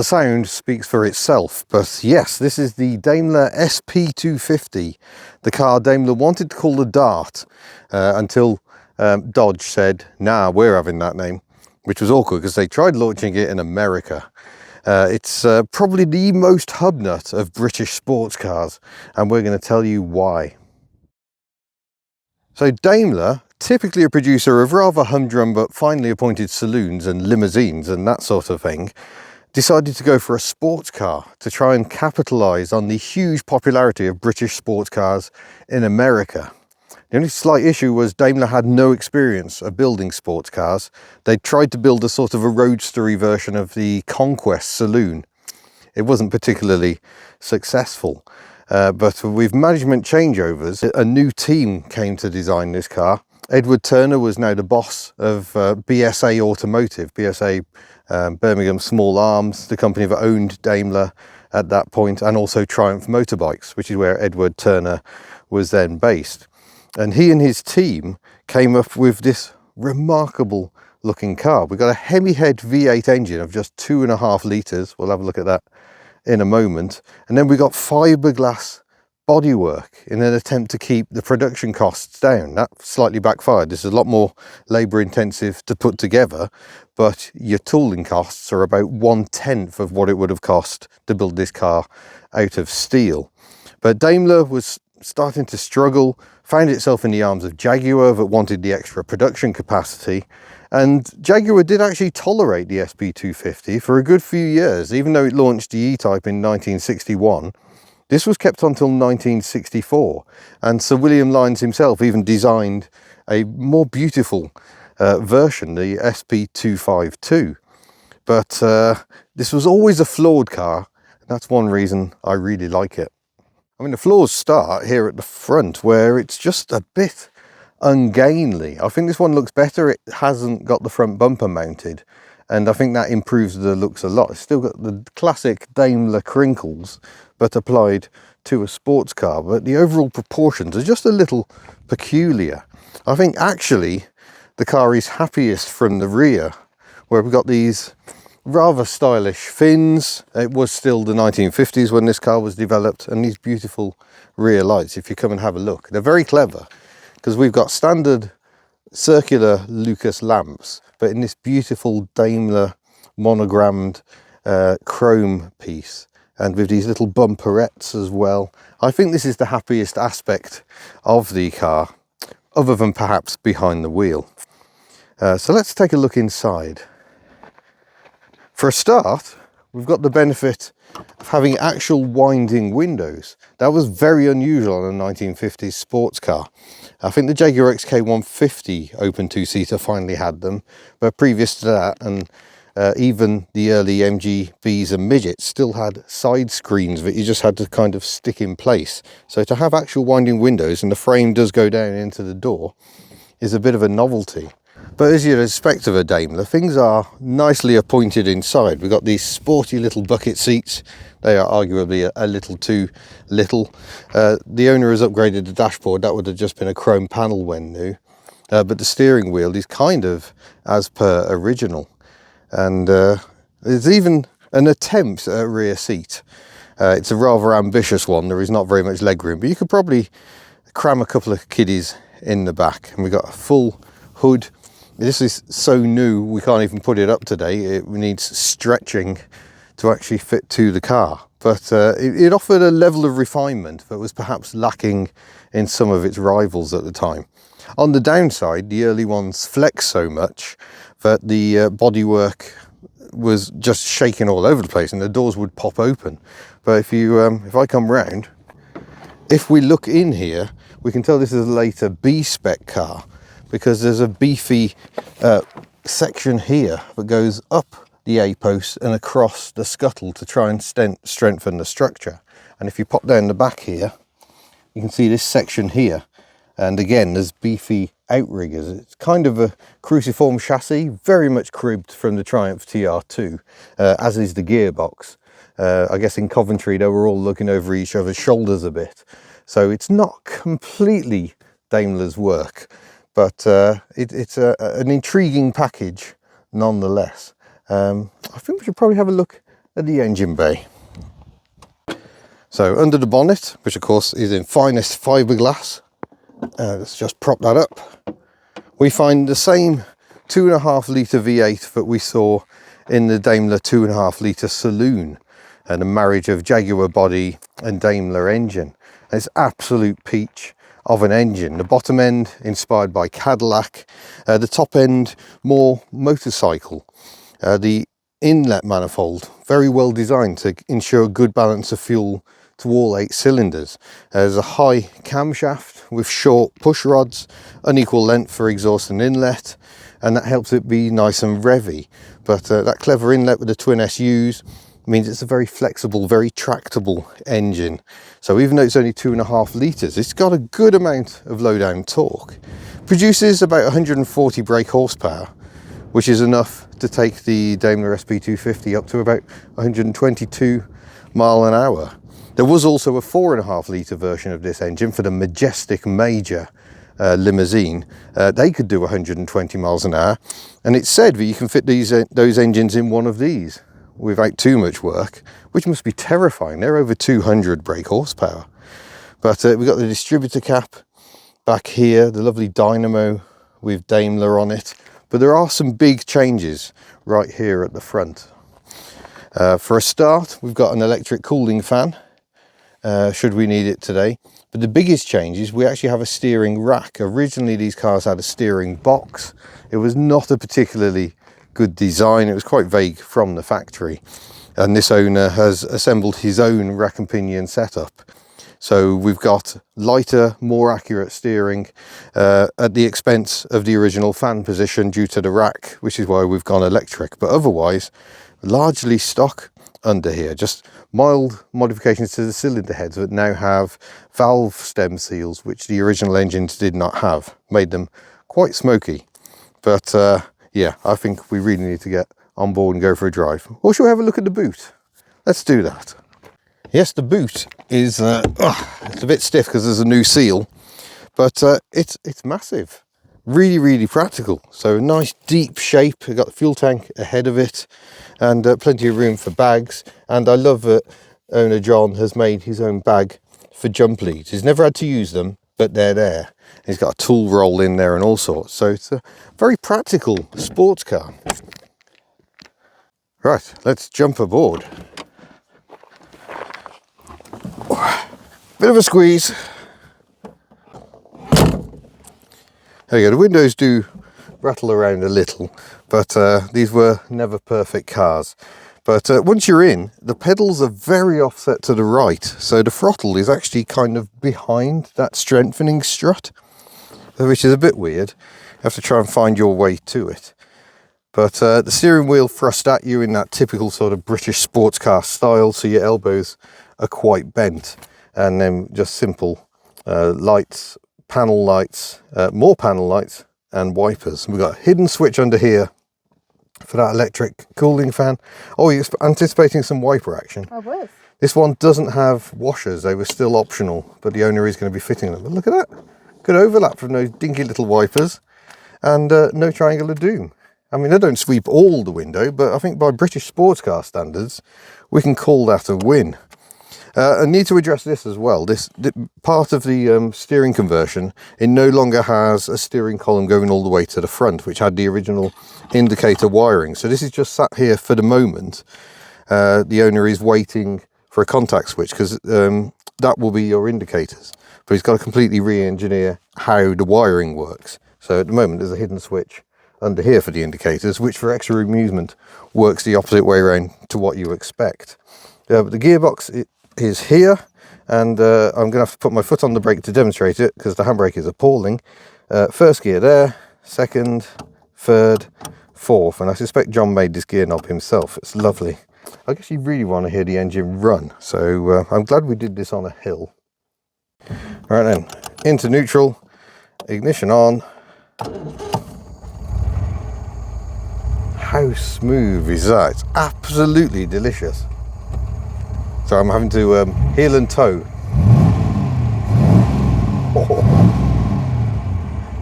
the sound speaks for itself, but yes, this is the Daimler SP250, the car Daimler wanted to call the Dart until Dodge said, nah, we're having that name, which was awkward because they tried launching it in America. It's probably the most HubNut of British sports cars, and we're going to tell you why. So Daimler, typically a producer of rather humdrum but finely appointed saloons and limousines and that sort of thing, decided to go for a sports car to try and capitalise on the huge popularity of British sports cars in America. The only slight issue was Daimler had no experience of building sports cars. They tried to build a sort of a roadstery version of the Conquest saloon. It wasn't particularly successful, but with management changeovers, a new team came to design this car. Edward Turner was now the boss of BSA Automotive, BSA Birmingham Small Arms, the company that owned Daimler at that point, and also Triumph Motorbikes, which is where Edward Turner was then based. And he and his team came up with this remarkable looking car. We've got a Hemi-head V8 engine of just 2.5 litres. We'll have a look at that in a moment. And then we got fiberglass bodywork in an attempt to keep the production costs down. That slightly backfired. This is a lot more labour intensive to put together, but your tooling costs are about 1/10 of what it would have cost to build this car out of steel. But Daimler was starting to struggle, found itself in the arms of Jaguar that wanted the extra production capacity, and Jaguar did actually tolerate the SP250 for a good few years. Even though it launched the E-Type in 1961, this was kept until 1964, and Sir William Lynes himself even designed a more beautiful version, the SP252. But this was always a flawed car, and that's one reason I really like it. I mean, the flaws start here at the front, where it's just a bit ungainly. I think this one looks better. It hasn't got the front bumper mounted, and I think that improves the looks a lot. It's still got the classic Daimler crinkles, but applied to a sports car. But the overall proportions are just a little peculiar. I think actually the car is happiest from the rear, where we've got these rather stylish fins. It was still the 1950s when this car was developed, and these beautiful rear lights, if you come and have a look, they're very clever, because we've got standard circular Lucas lamps, but in this beautiful Daimler monogrammed chrome piece, and with these little bumperettes as well. I think this is the happiest aspect of the car, other than perhaps behind the wheel. So let's take a look inside. For a start, we've got the benefit of having actual winding windows. That was very unusual on a 1950s sports car. I think the Jaguar XK150 open two-seater finally had them, but previous to that, and even the early MGBs and midgets still had side screens that you just had to kind of stick in place. So to have actual winding windows, and the frame does go down into the door, is a bit of a novelty. But as you'd expect of a Daimler, things are nicely appointed inside. We've got these sporty little bucket seats. They are arguably a little too little. The owner has upgraded the dashboard. That would have just been a chrome panel when new. But the steering wheel is kind of as per original. And there's even an attempt at a rear seat. It's a rather ambitious one. There is not very much legroom, but you could probably cram a couple of kiddies in the back. And we've got a full hood. This is so new, we can't even put it up today. It needs stretching to actually fit to the car. But it offered a level of refinement that was perhaps lacking in some of its rivals at the time. On the downside, the early ones flexed so much that the bodywork was just shaking all over the place, and the doors would pop open. But if I come round, if we look in here, we can tell this is a later B-spec car, because there's a beefy section here that goes up the A-post and across the scuttle to try and strengthen the structure. And if you pop down the back here, you can see this section here. And again, there's beefy outriggers. It's kind of a cruciform chassis, very much cribbed from the Triumph TR2, as is the gearbox. I guess in Coventry, they were all looking over each other's shoulders a bit. So it's not completely Daimler's work. But it's an intriguing package nonetheless. I think we should probably have a look at the engine bay. So under the bonnet, which of course is in finest fiberglass, let's just prop that up. We find the same 2.5 litre V8 that we saw in the Daimler 2.5 litre saloon, and a marriage of Jaguar body and Daimler engine. It's absolute peach of an engine. The bottom end inspired by Cadillac, the top end more motorcycle. The inlet manifold very well designed to ensure a good balance of fuel to all 8 cylinders. There's a high camshaft with short push rods, unequal length for exhaust and inlet, and that helps it be nice and revvy. But that clever inlet with the twin SUs means it's a very flexible, very tractable engine. So even though it's only 2.5 litres, it's got a good amount of low down torque. Produces about 140 brake horsepower, which is enough to take the Daimler SP250 up to about 122 mile an hour. There was also a 4.5 litre version of this engine for the Majestic Major limousine. They could do 120 miles an hour, and it's said that you can fit those engines in one of these without too much work, which must be terrifying. They're over 200 brake horsepower. But we've got the distributor cap back here, the lovely dynamo with Daimler on it. But there are some big changes right here at the front. For a start, we've got an electric cooling fan, should we need it today. But the biggest change is we actually have a steering rack. Originally, these cars had a steering box. It was not a particularly good design. It was quite vague from the factory. And this owner has assembled his own rack and pinion setup. So we've got lighter, more accurate steering at the expense of the original fan position due to the rack, which is why we've gone electric. But otherwise, largely stock under here. Just mild modifications to the cylinder heads that now have valve stem seals, which the original engines did not have. Made them quite smoky. But yeah, I think we really need to get on board and go for a drive. Or shall we have a look at the boot? Let's do that. Yes, the boot is it's a bit stiff because there's a new seal, but it's massive. Really, really practical. So a nice deep shape. We've got the fuel tank ahead of it, and plenty of room for bags. And I love that owner John has made his own bag for jump leads. He's never had to use them, but they're there. He's got a tool roll in there and all sorts. So it's a very practical sports car. Right, let's jump aboard. Bit of a squeeze. There you go. The windows do rattle around a little, but these were never perfect cars. But once you're in, the pedals are very offset to the right. So the throttle is actually kind of behind that strengthening strut, which is a bit weird. You have to try and find your way to it. But the steering wheel thrusts at you in that typical sort of British sports car style. So your elbows are quite bent. And then just simple lights, panel lights, more panel lights and wipers. We've got a hidden switch under here for that electric cooling fan. Oh, you're anticipating some wiper action. I was. This one doesn't have washers. They were still optional, but the owner is going to be fitting them. But look at that. Good overlap from those dinky little wipers, and no triangle of doom. I mean, they don't sweep all the window, but I think by British sports car standards, we can call that a win. I need to address this as well. This part of the steering conversion, it no longer has a steering column going all the way to the front, which had the original indicator wiring. So this is just sat here for the moment. The owner is waiting for a contact switch, because that will be your indicators. But he's got to completely re-engineer how the wiring works. So at the moment there's a hidden switch under here for the indicators, which for extra amusement works the opposite way around to what you expect. But the gearbox is here, and I'm going to have to put my foot on the brake to demonstrate it, because the handbrake is appalling. First gear there, second, third, fourth, and I suspect John made this gear knob himself. It's lovely. I guess you really want to hear the engine run, so I'm glad we did this on a hill. Right then, into neutral, ignition on. How smooth is that? It's absolutely delicious. So I'm having to heel and toe. Oh,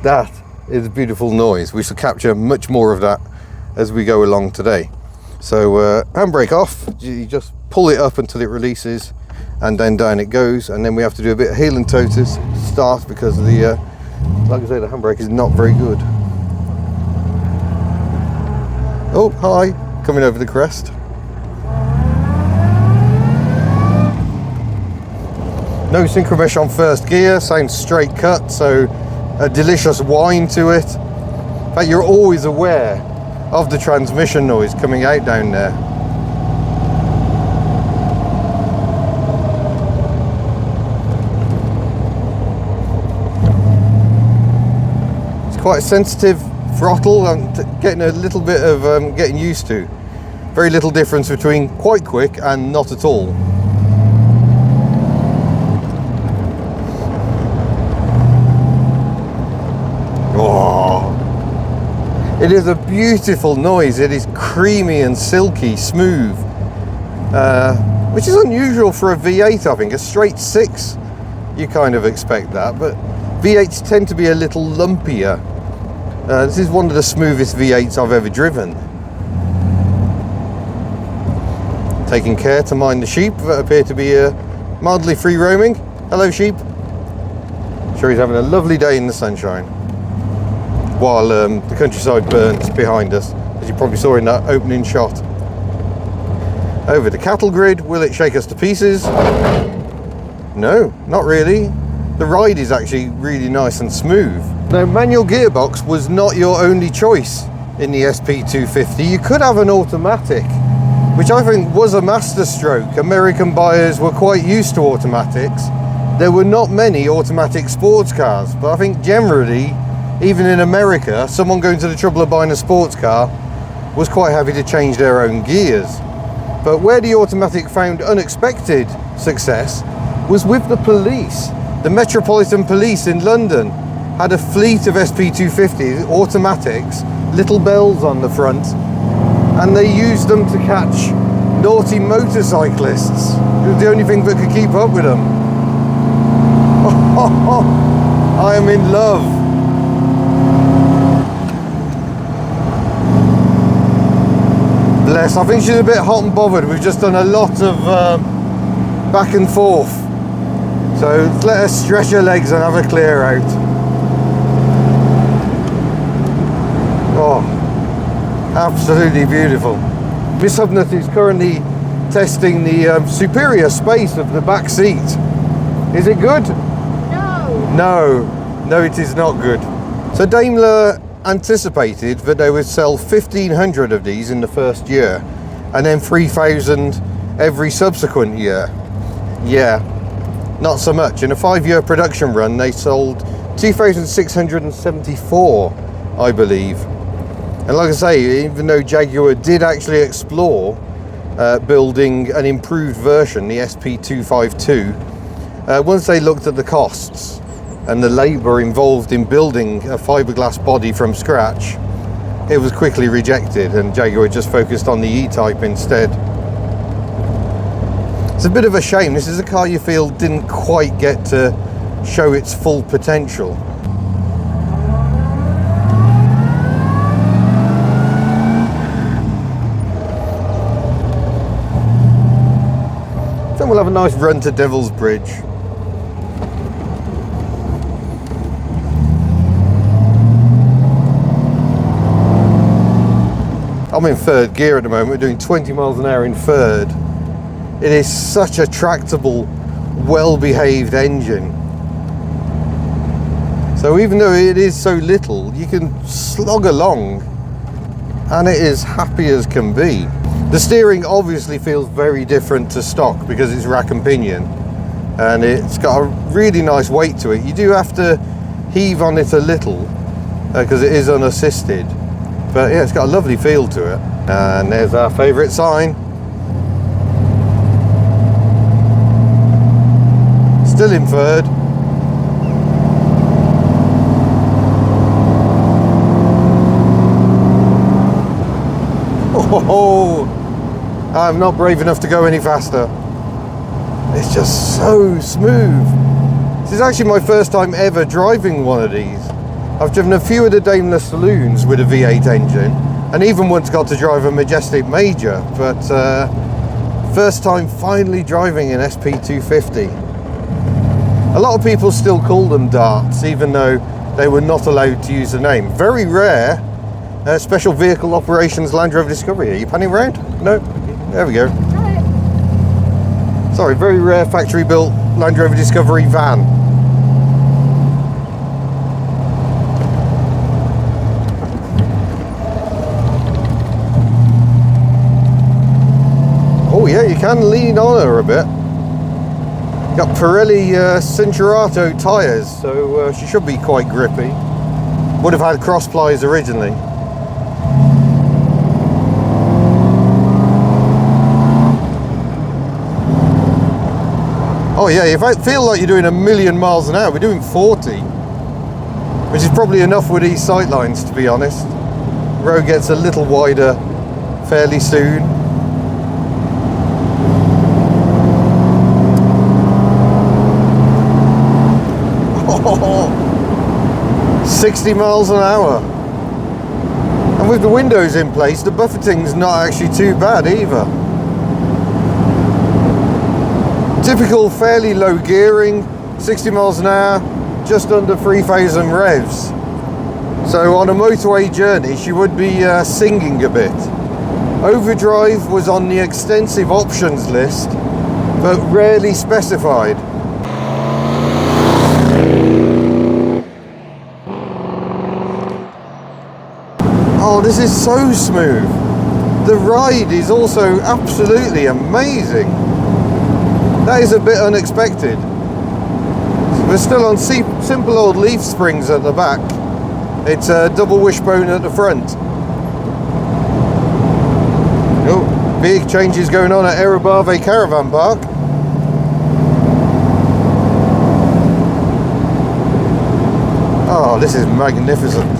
that is a beautiful noise. We shall capture much more of that as we go along today. So handbrake off, you just pull it up until it releases and then down it goes, and then we have to do a bit of heel and toe to start because the like I say, the handbrake is not very good. Oh, hi, coming over the crest. No synchro mesh on first gear, sounds straight cut, so a delicious whine to it. In fact, you're always aware of the transmission noise coming out down there. It's quite a sensitive throttle. I'm getting a little bit of getting used to. Very little difference between quite quick and not at all. It is a beautiful noise. It is creamy and silky, smooth, which is unusual for a V8, I think. A straight 6, you kind of expect that, but V8s tend to be a little lumpier. This is one of the smoothest V8s I've ever driven. Taking care to mind the sheep that appear to be mildly free roaming. Hello, sheep. Sure, he's having a lovely day in the sunshine, while the countryside burns behind us, as you probably saw in that opening shot. Over the cattle grid, will it shake us to pieces? No, not really. The ride is actually really nice and smooth. Now, manual gearbox was not your only choice in the SP250. You could have an automatic, which I think was a masterstroke. American buyers were quite used to automatics. There were not many automatic sports cars, but I think generally, even in America, someone going to the trouble of buying a sports car was quite happy to change their own gears. But where the automatic found unexpected success was with the police. The Metropolitan Police in London had a fleet of SP250s, automatics, little bells on the front, and they used them to catch naughty motorcyclists. It was the only thing that could keep up with them. I am in love. Bless, I think she's a bit hot and bothered. We've just done a lot of back and forth. So let her stretch her legs and have a clear out. Oh, absolutely beautiful. Miss HubNut is currently testing the superior space of the back seat. Is it good? No, it is not good. So Daimler anticipated that they would sell 1,500 of these in the first year and then 3,000 every subsequent year. Yeah, not so much. In a 5-year production run, they sold 2,674, I believe. And like I say, even though Jaguar did actually explore building an improved version, the SP252, once they looked at the costs and the labour involved in building a fiberglass body from scratch, it was quickly rejected, and Jaguar just focused on the E-Type instead. It's a bit of a shame. This is a car you feel didn't quite get to show its full potential. Then we'll have a nice run to Devil's Bridge. I'm in third gear at the moment. We're doing 20 miles an hour in third. It is such a tractable, well-behaved engine. So even though it is so little, you can slog along and it is happy as can be. The steering obviously feels very different to stock because it's rack and pinion, and it's got a really nice weight to it. You do have to heave on it a little because it is unassisted. But yeah, it's got a lovely feel to it. And there's our favourite sign. Still in third. Oh, I'm not brave enough to go any faster. It's just so smooth. This is actually my first time ever driving one of these. I've driven a few of the Daimler saloons with a V8 engine, and even once got to drive a Majestic Major, but first time finally driving an SP250. A lot of people still call them darts, even though they were not allowed to use the name. Very rare special vehicle operations Land Rover Discovery. Are you panning around? No? There we go. Hi. Sorry, very rare factory built Land Rover Discovery van. Oh yeah, you can lean on her a bit. Got Pirelli Cinturato tyres, so she should be quite grippy. Would have had cross plies originally. Oh yeah, if I feel like you're doing 1,000,000 miles an hour, we're doing 40, which is probably enough with these sightlines, to be honest. The road gets a little wider fairly soon. Oh, 60 miles an hour. And with the windows in place, the buffeting's not actually too bad either. Typical fairly low gearing, 60 miles an hour, just under 3,000 revs. So on a motorway journey, she would be singing a bit. Overdrive was on the extensive options list, but rarely specified. Oh, this is so smooth. The ride is also absolutely amazing. That is a bit unexpected. We're still on simple old leaf springs at the back. It's a double wishbone at the front. Oh, big changes going on at Erobave Caravan Park. Oh, this is magnificent.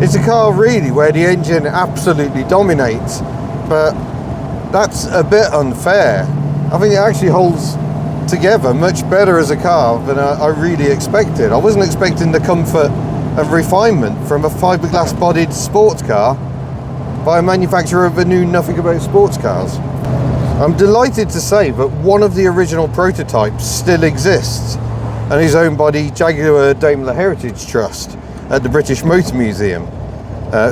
It's a car really where the engine absolutely dominates, but that's a bit unfair. I think it actually holds together much better as a car than I really expected. I wasn't expecting the comfort and refinement from a fiberglass bodied sports car by a manufacturer that knew nothing about sports cars. I'm delighted to say that one of the original prototypes still exists and is owned by the Jaguar Daimler Heritage Trust at the British Motor Museum.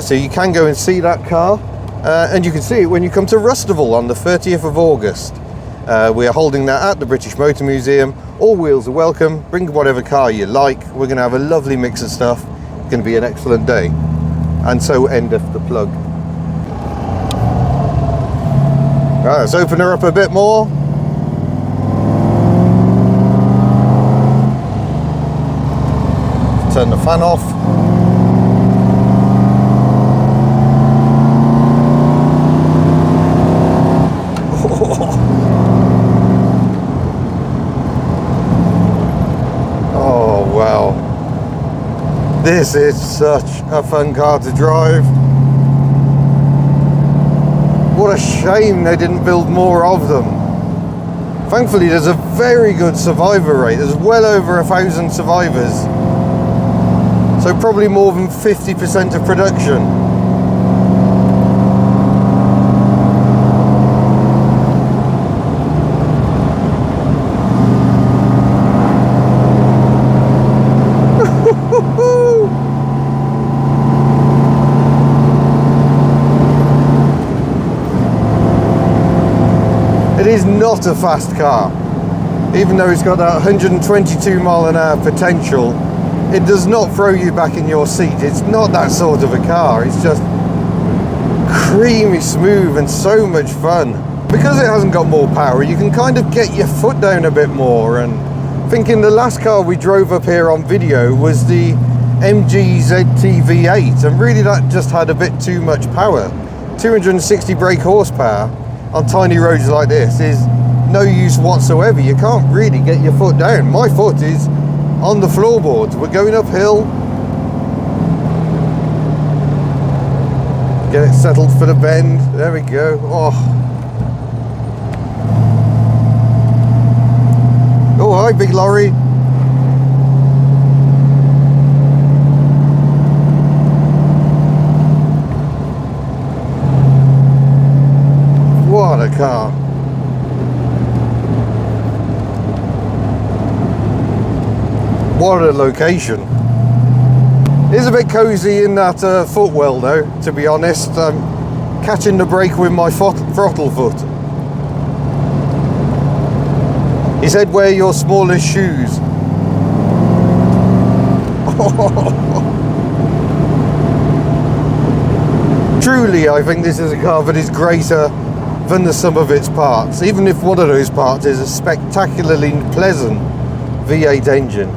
So you can go and see that car, and you can see it when you come to Rustival on the 30th of August. We are holding that at the British Motor Museum. All wheels are welcome. Bring whatever car you like. We're going to have a lovely mix of stuff. It's going to be an excellent day. And so endeth the plug. Right, let's open her up a bit more. Turn the fan off. Oh wow, this is such a fun car to drive. What a shame they didn't build more of them. Thankfully there's a very good survivor rate. There's well over 1,000 survivors. So probably more than 50% of production. It is not a fast car. Even though it's got that 122 mile an hour potential, it does not throw you back in your seat. It's not that sort of a car. It's just creamy smooth and so much fun. Because it hasn't got more power, you can kind of get your foot down a bit more. And thinking the last car we drove up here on video was the MG ZT V8, and really that just had a bit too much power. 260 brake horsepower on tiny roads like this is no use whatsoever. You can't really get your foot down. My foot is on the floorboards. We're going uphill. Get it settled for the bend. There we go. Oh, Alright, big lorry. What a car. What a location. It's a bit cozy in that footwell though, to be honest. Catching the brake with my throttle foot. He said wear your smallest shoes. Truly, I think this is a car that is greater than the sum of its parts, even if one of those parts is a spectacularly pleasant V8 engine.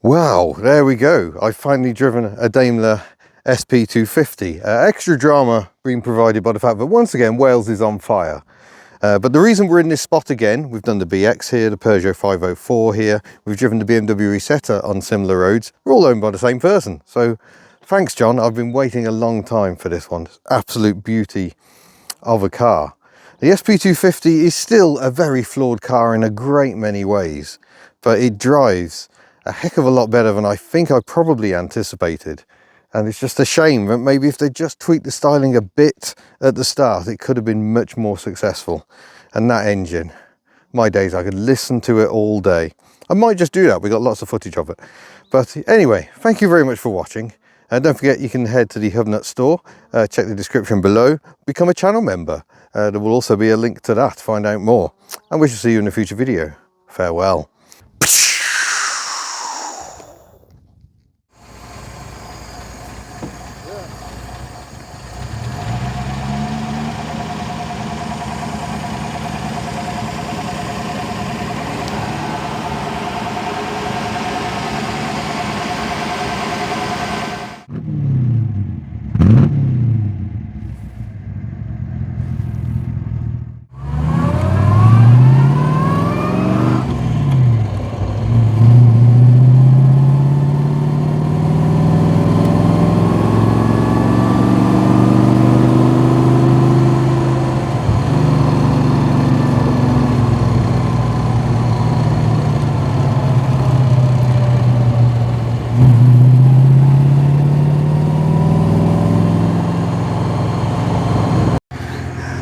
Wow, there we go. I've finally driven a Daimler SP250. Extra drama being provided by the fact that once again Wales is on fire. But the reason we're in this spot again, we've done the BX here, the Peugeot 504 here, we've driven the BMW Isetta on similar roads. We're all owned by the same person. So thanks, John. I've been waiting a long time for this one. It's absolute beauty of a car. The SP250 is still a very flawed car in a great many ways, but it drives a heck of a lot better than I think I probably anticipated. And it's just a shame that maybe if they just tweaked the styling a bit at the start, it could have been much more successful. And that engine, my days, I could listen to it all day. I might just do that. We got lots of footage of it. But anyway, thank you very much for watching. And don't forget, you can head to the HubNut store, check the description below, become a channel member. There will also be a link to that to find out more. And we shall see you in a future video. Farewell.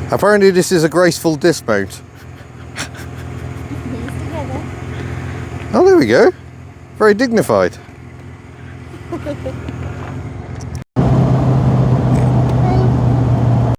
Apparently this is a graceful dismount. Oh, there we go. Very dignified.